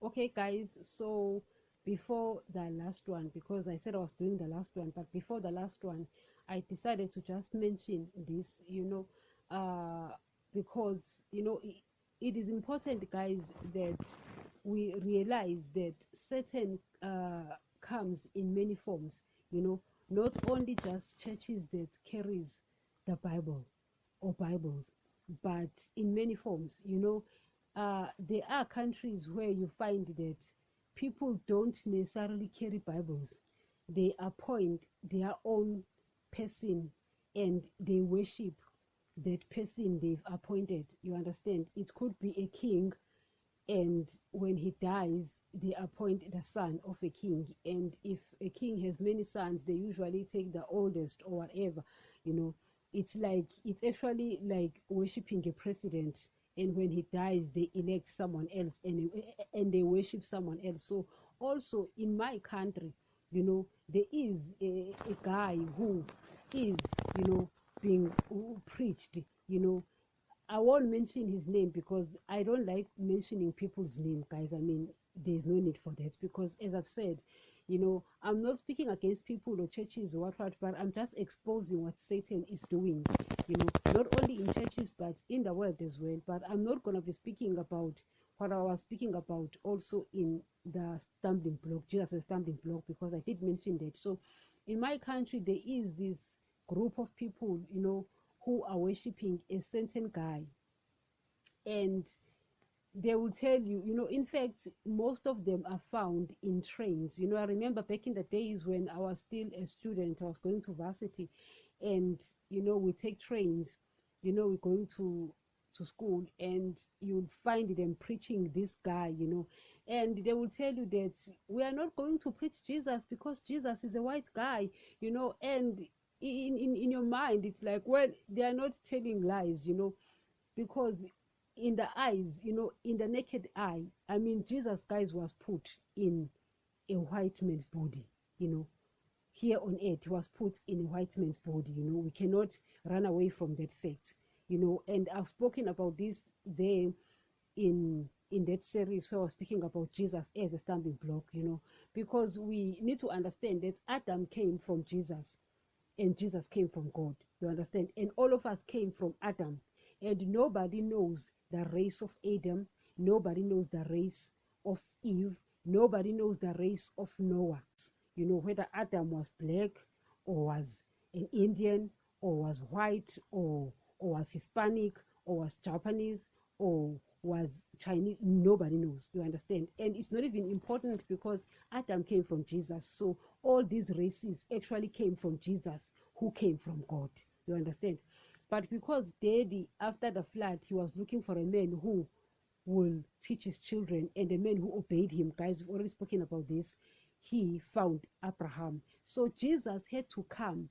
Okay, guys, so before the last one, because I said I was doing the last one, but before the last one, I decided to just mention this, because, it is important, guys, that we realize that Satan comes in many forms, not only just churches that carries the Bible or Bibles, but in many forms, there are countries where you find that people don't necessarily carry Bibles. They appoint their own person and they worship that person they've appointed. You understand? It could be a king, and when he dies, they appoint the son of a king. And if a king has many sons, they usually take the oldest or whatever. You know, it's actually like worshiping a president. And when he dies, they elect someone else, and they worship someone else. So also in my country, there is a guy who is, being preached, I won't mention his name because I don't like mentioning people's name, guys. I mean, there's no need for that because, as I've said, I'm not speaking against people or churches or what, but I'm just exposing what Satan is doing, not only in churches but in the world as well. But I'm not going to be speaking about what I was speaking about also in the stumbling block, Jesus' a stumbling block, because I did mention that. So, in my country, there is this group of people, who are worshiping a certain guy, and they will tell you, in fact, most of them are found in trains. I remember back in the days when I was still a student, I was going to varsity, and we take trains, we're going to school, and you'll find them preaching this guy, and they will tell you that we are not going to preach Jesus because Jesus is a white guy, and in your mind it's like, well, they are not telling lies, because in the eyes, in the naked eye, I mean, Jesus, guys, was put in a white man's body, here on earth. He was put in a white man's body. We cannot run away from that fact, and I've spoken about this there in that series where I was speaking about Jesus as a stumbling block, because we need to understand that Adam came from Jesus and Jesus came from God. You understand? And all of us came from Adam, and nobody knows the race of Adam, nobody knows the race of Eve, nobody knows the race of Noah. Whether Adam was black or was an Indian or was white or was Hispanic or was Japanese or was Chinese, nobody knows. You understand? And it's not even important because Adam came from Jesus. So all these races actually came from Jesus, who came from God. You understand? But because Daddy, after the flood, he was looking for a man who will teach his children and a man who obeyed him. Guys, we've already spoken about this. He found Abraham. So Jesus had to come,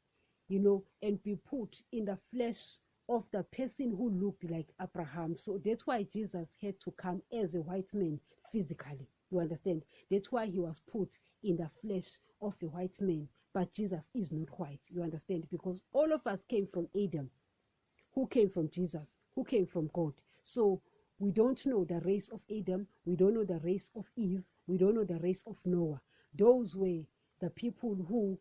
and be put in the flesh of the person who looked like Abraham. So that's why Jesus had to come as a white man physically. You understand? That's why he was put in the flesh of a white man. But Jesus is not white. You understand? Because all of us came from Adam, who came from Jesus, who came from God. So we don't know the race of Adam. We don't know the race of Eve. We don't know the race of Noah. Those were the people who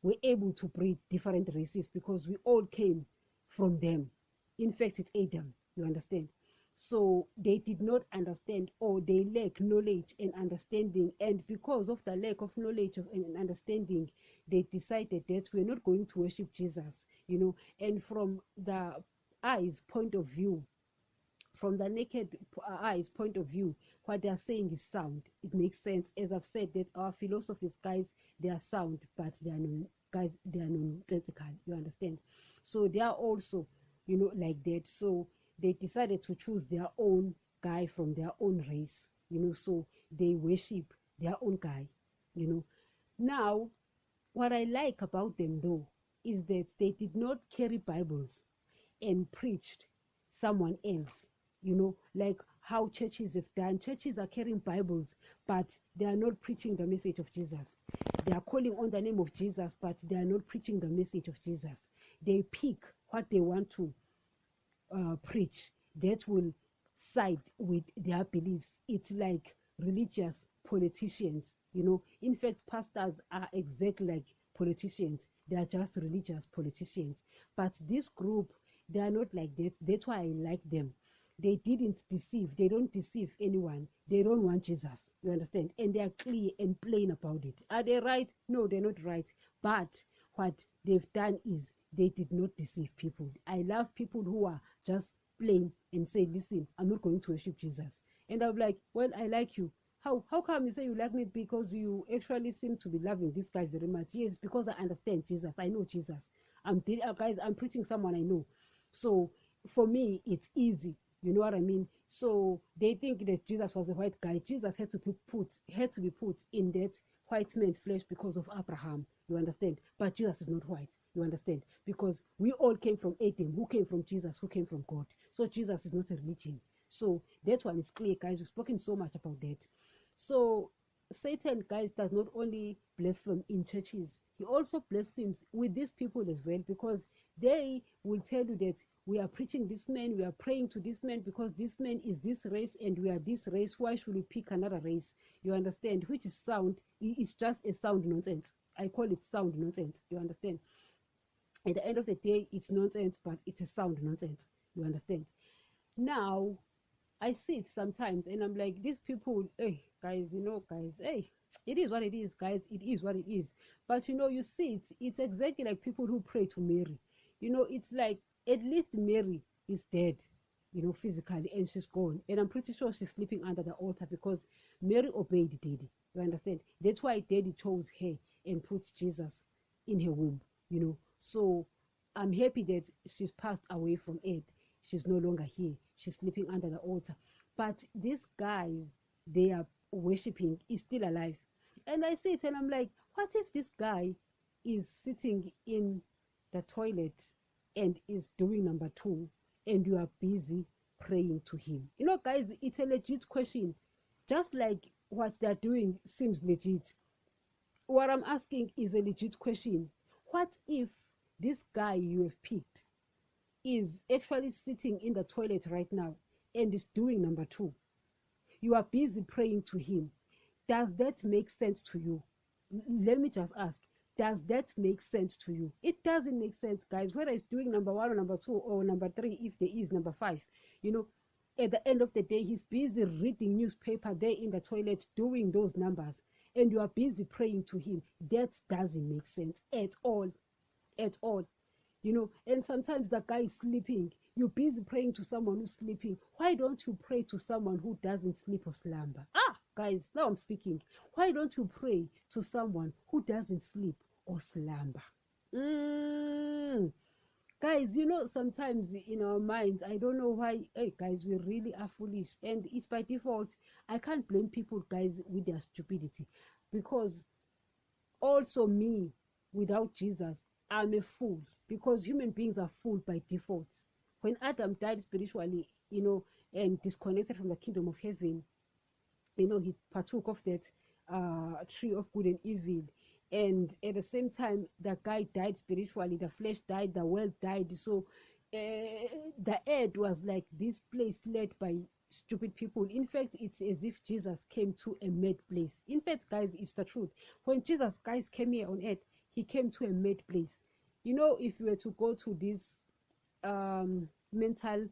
were able to breed different races because we all came from them. In fact, it's Adam. You understand? So they did not understand, or they lack knowledge and understanding. And because of the lack of knowledge and understanding, they decided that we're not going to worship Jesus, And from the eyes point of view, from the naked eyes point of view, what they are saying is sound. It makes sense. As I've said, that our philosophies, guys, they are sound, but they are they are nonsensical. You understand? So they are also, like that. So they decided to choose their own guy from their own race, so they worship their own guy, Now, what I like about them, though, is that they did not carry Bibles and preached someone else, like how churches have done. Churches are carrying Bibles, but they are not preaching the message of Jesus. They are calling on the name of Jesus, but they are not preaching the message of Jesus. They pick what they want to preach that will side with their beliefs. It's like religious politicians. In fact, pastors are exactly like politicians. They are just religious politicians. But this group, they are not like that. That's why I like them. They didn't deceive. They don't deceive anyone. They don't want Jesus. You understand? And they are clear and plain about it. Are they right? No, they're not right. But what they've done is they did not deceive people. I love people who are just plain and say, listen, I'm not going to worship Jesus. And I'm like, well, I like you. How come you say you like me? Because you actually seem to be loving this guy very much. Yes, because I understand Jesus. I know Jesus. Guys, I'm preaching someone I know. So for me, it's easy. You know what I mean? So they think that Jesus was a white guy. Jesus had to be put in that white man's flesh because of Abraham. You understand? But Jesus is not white. You understand? Because we all came from Adam, who came from Jesus, who came from God. So Jesus is not a religion. So that one is clear, guys. We've spoken so much about that. So Satan, guys, does not only blaspheme in churches, he also blasphemes with these people as well, because they will tell you that we are preaching this man, we are praying to this man because this man is this race and we are this race. Why should we pick another race? You understand? Which is sound. It's just a sound nonsense. I call it sound nonsense. You understand? At the end of the day, it's nonsense, but it's a sound nonsense. You understand? Now, I see it sometimes and I'm like, these people, hey, guys, guys, hey, it is what it is, guys. It is what it is. But you see it's exactly like people who pray to Mary. It's like, at least Mary is dead, physically, and she's gone. And I'm pretty sure she's sleeping under the altar because Mary obeyed Daddy. You understand? That's why Daddy chose her and put Jesus in her womb, So I'm happy that she's passed away from earth. She's no longer here. She's sleeping under the altar. But this guy they are worshipping is still alive. And I see it and I'm like, what if this guy is sitting in the toilet and is doing number 2 and you are busy praying to him? Guys, it's a legit question. Just like what they're doing seems legit. What I'm asking is a legit question. What if this guy you have picked is actually sitting in the toilet right now and is doing number 2? You are busy praying to him. Does that make sense to you? Let me just ask. Does that make sense to you? It doesn't make sense, guys. Whether it's doing number 1 or number 2 or number 3, if there is number 5, at the end of the day, he's busy reading newspaper there in the toilet doing those numbers, and you are busy praying to him. That doesn't make sense at all. At all. And sometimes the guy is sleeping. You're busy praying to someone who's sleeping. Why don't you pray to someone who doesn't sleep or slumber? Guys, now I'm speaking. Why don't you pray to someone who doesn't sleep or slumber? Guys, sometimes in our minds, I don't know why, hey, guys, we really are foolish. And it's by default. I can't blame people, guys, with their stupidity. Because also me, without Jesus, I'm a fool, because human beings are fooled by default. When Adam died spiritually, and disconnected from the kingdom of heaven, he partook of that tree of good and evil. And at the same time, the guy died spiritually, the flesh died, the world died. So the earth was like this place led by stupid people. In fact, it's as if Jesus came to a mad place. In fact, guys, it's the truth. When Jesus, guys, came here on earth, he came to a mad place. If you were to go to this mental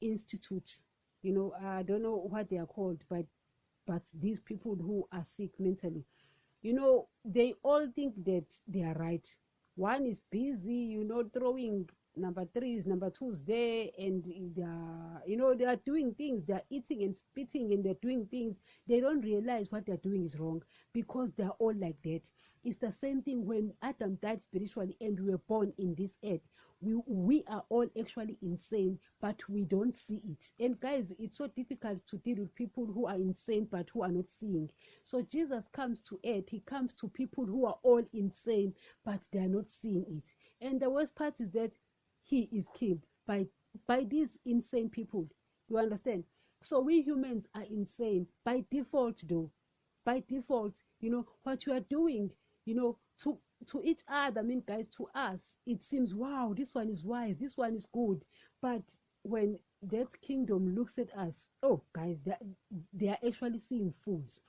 institute, I don't know what they are called, but these people who are sick mentally, they all think that they are right. One is busy, throwing number 3s, number 2s there, and they are doing things. They are eating and spitting, and they're doing things. They don't realize what they're doing is wrong, because they're all like that. It's the same thing when Adam died spiritually and we were born in this earth. We are all actually insane, but we don't see it. And guys, it's so difficult to deal with people who are insane but who are not seeing. So Jesus comes to earth. He comes to people who are all insane but they are not seeing it. And the worst part is that he is killed by these insane people. You understand? So we humans are insane by default, though. By default, what you are doing, to each other, guys, to us, it seems, wow, this one is wise, this one is good. But when that kingdom looks at us, oh guys, they are actually seeing fools,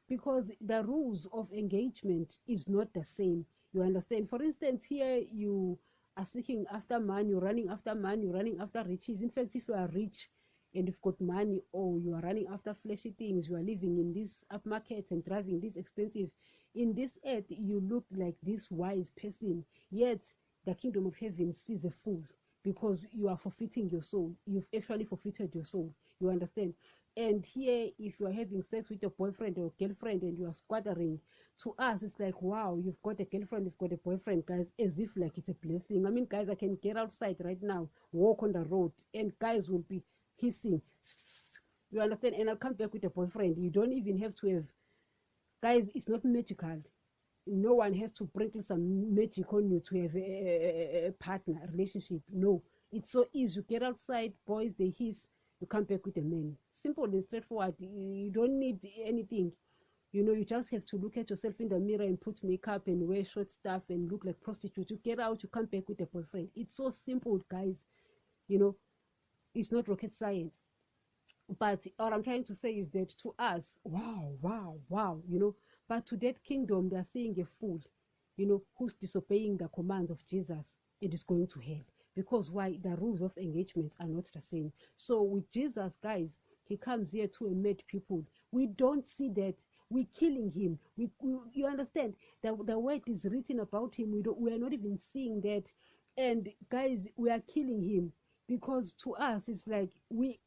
because the rules of engagement is not the same. You understand? For instance, here you are seeking after money, you're running after money, you're running after riches. In fact, if you are rich and you've got money, or you are running after fleshy things, you are living in these upmarkets and driving this expensive, in this earth you look like this wise person, yet the kingdom of heaven sees a fool, because you are forfeiting your soul. You've actually forfeited your soul. You understand? And here, if you are having sex with your boyfriend or girlfriend and you are squattering, to us it's like, wow, you've got a girlfriend, you've got a boyfriend, guys, as if like it's a blessing. I mean, guys, I can get outside right now, walk on the road, and guys will be hissing. You understand? And I'll come back with a boyfriend. You don't even have to have, guys, it's not magical. No one has to sprinkle some magic on you to have a partner, a relationship. No, it's so easy. You get outside, boys, they hiss, you come back with a man. Simple and straightforward. You don't need anything. You just have to look at yourself in the mirror and put makeup and wear short stuff and look like prostitute. You get out, you come back with a boyfriend. It's so simple, guys. It's not rocket science. But what I'm trying to say is that to us, wow, wow, wow, but to that kingdom, they're seeing a fool, who's disobeying the commands of Jesus and is going to hell. Because why? The rules of engagement are not the same. So with Jesus, guys, he comes here to emit people. We don't see that. We're killing him. You understand? The word is written about him. We are not even seeing that. And guys, we are killing him, because to us, it's like we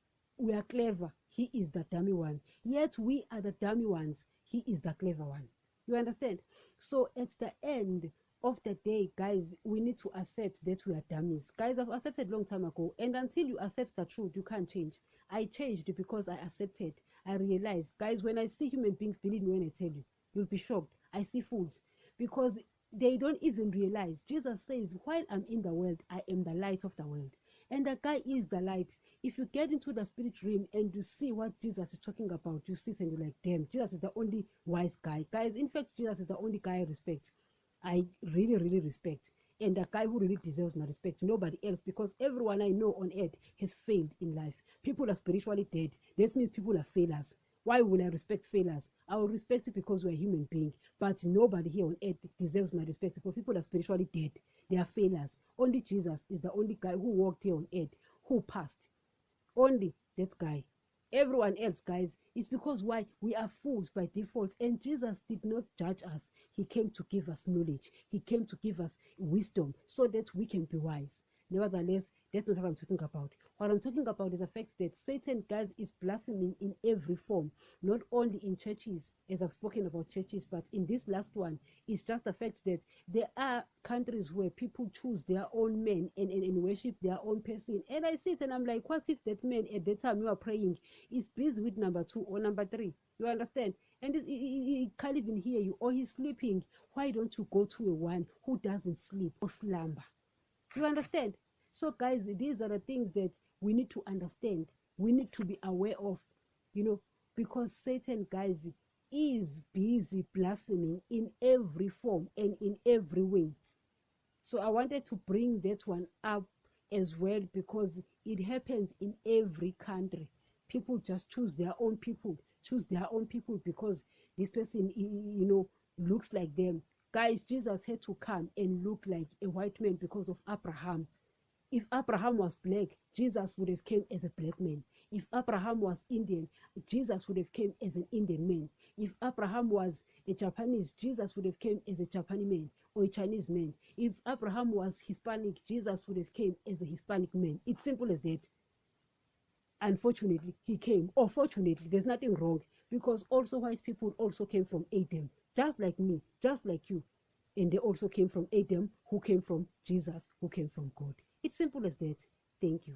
are clever. He is the dummy one. Yet we are the dummy ones. He is the clever one. You understand? So at the end of the day, guys, we need to accept that we are dummies. Guys, I've accepted a long time ago. And until you accept the truth, you can't change. I changed because I accepted. I realized, guys, when I see human beings, believe me when I tell you, you'll be shocked. I see fools, because they don't even realize. Jesus says, while I'm in the world, I am the light of the world. And the guy is the light. If you get into the spirit realm and you see what Jesus is talking about, you see and you're like, damn, Jesus is the only wise guy. Guys, in fact, Jesus is the only guy I respect. I really, really respect. And the guy who really deserves my respect, nobody else, because everyone I know on earth has failed in life. People are spiritually dead. That means people are failures. Why will I respect failures? I will respect it because we're a human being. But nobody here on earth deserves my respect, because people are spiritually dead. They are failures. Only Jesus is the only guy who walked here on earth, who passed. Only that guy. Everyone else, guys, is because why? We are fools by default. And Jesus did not judge us. He came to give us knowledge. He came to give us wisdom so that we can be wise. Nevertheless, that's not what I'm talking about. What I'm talking about is the fact that Satan, guys, is blaspheming in every form, not only in churches, as I've spoken about churches, but in this last one, it's just the fact that there are countries where people choose their own men and worship their own person. And I see it and I'm like, what if that man at that time you are praying is busy with number 2 or number 3? You understand? And he can't even hear you, or he's sleeping. Why don't you go to a one who doesn't sleep or slumber? You understand? So guys, these are the things that we need to understand. We need to be aware of, because Satan, guys, is busy blaspheming in every form and in every way. So I wanted to bring that one up as well, because it happens in every country. People just choose their own people, because this person, looks like them. Guys, Jesus had to come and look like a white man because of Abraham. If Abraham was black, Jesus would have come as a black man. If Abraham was Indian, Jesus would have come as an Indian man. If Abraham was a Japanese, Jesus would have come as a Japanese man or a Chinese man. If Abraham was Hispanic, Jesus would have come as a Hispanic man. It's simple as that. Unfortunately, he came. Or fortunately, there's nothing wrong, because also white people also came from Adam, just like me, just like you. And they also came from Adam, who came from Jesus, who came from God. It's simple as that. Thank you.